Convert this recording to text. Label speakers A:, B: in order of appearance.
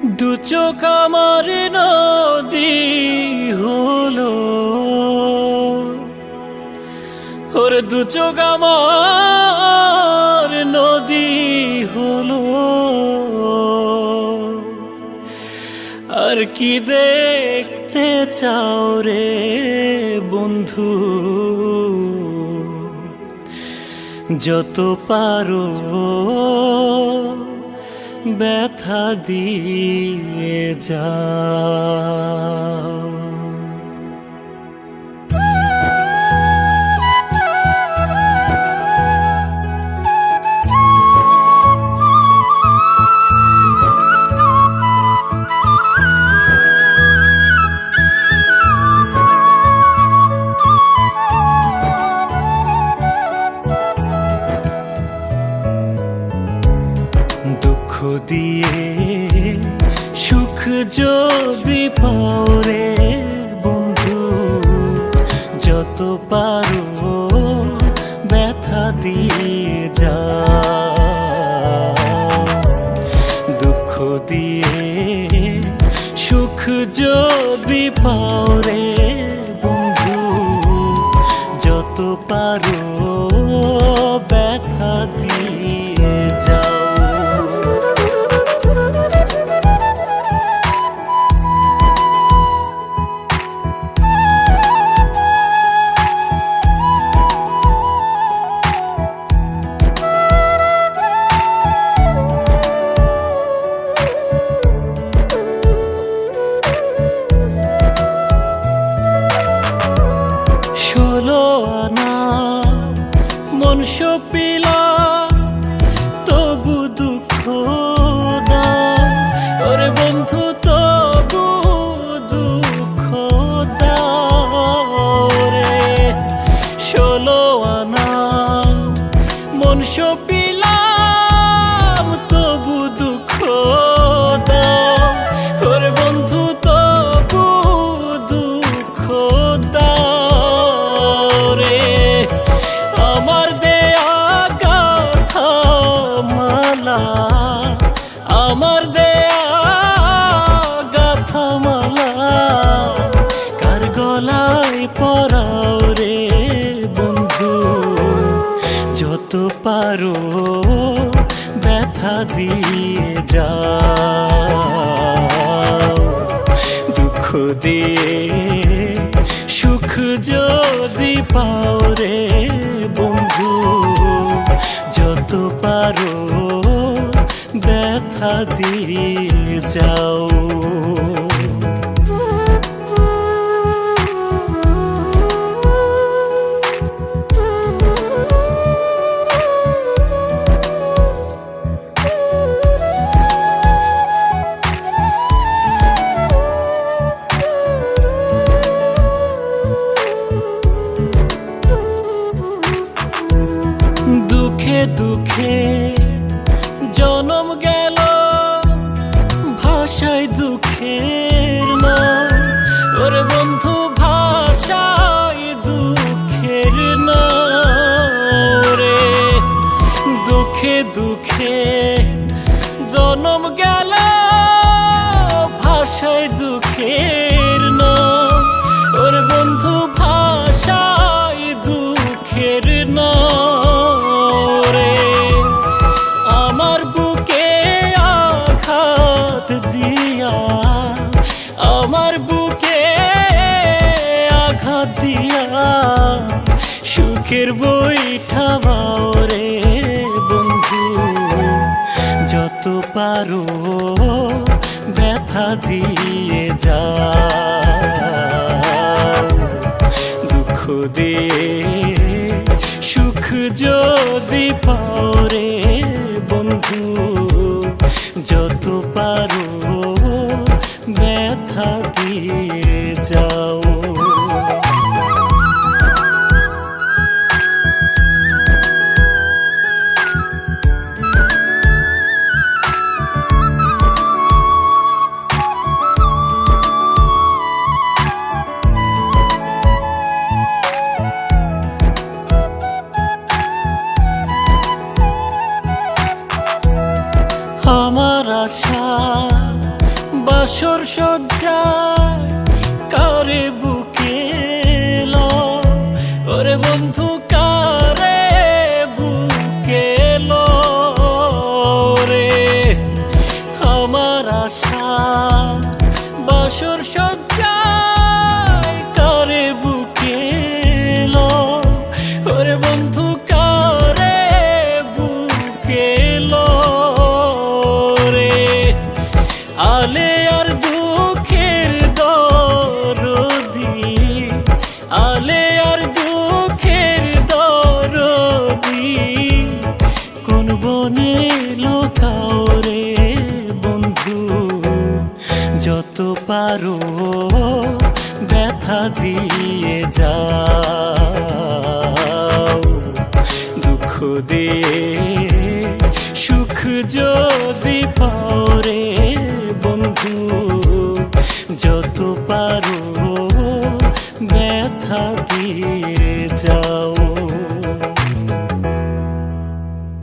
A: দু চোখ আমার নদী হলো, ওরে দু চোখ আমার নদী হলো। আর কি দেখতে চাও রে বন্ধু, যত পারো ব্যথা দিয়ে যাও। দুঃখ দিয়ে সুখ যদি পাও রে বন্ধু, যত পারো ব্যথা দিয়ে যাও। দুঃখ দিয়ে সুখ যদি পাও রে বন্ধু, যত পারো ব্যথা দিয়ে যাও। মন সপিলা তবু দুঃখ দাও, ওরে বন্ধু তবু দুঃখ দাও রে। 16 আনা মন সপিলাম তবু দুঃখ দাও, ওরে বন্ধু তবু দুঃখ দাও রে। আমার দেয়া গাথা মালা, আমার দেয়া গাথা মালা কার গলায় পরাও রে বন্ধু, যত পারো ব্যথা দিয়ে যাও। দুঃখ দিয়ে সুখ যদি পাও রে বন্ধু, যত পারো ব্যথা দিয়ে যাও। দুঃখে দুঃখে জনম গেল, ভাষায় দুঃখের নাম, ওরে বন্ধু ভাষায় দুঃখের নাম রে। দুঃখে দুঃখে জনম গেল, ভাষায় দুঃখের নাম, ওরে বন্ধু ভাষায় দুঃখের নাম। আমার বুকে আঘাত দিয়া, আমার বুকে আঘাত দিয়া সুখের বৈঠা বাও রে বন্ধু, যত পারো ব্যথা দিয়ে যাও। দুঃখ দিয়ে সুখ যদি পাও রে বন্ধু, যত পারো ব্যথা দিয়ে যাও। আমার আশা বাসর সজ্জায় কারে বুকে লও, ওরে বন্ধু কারে বুকে লও রে। আমার আশা বাসর সজ্জায় কারে বুকে লও, ওরে বন্ধু কারে বুকে লও রে। আলে আর দুঃখের দরদি, আলে আর দুঃখের দরদি, কোন বনে লোকাও রে বন্ধু। যত পারো ব্যথা দিয়ে যাও, দুঃখ দিয়ে সুখ যদি পাও রে বন্ধু। যত পারো ব্যথা দিয়ে যাও।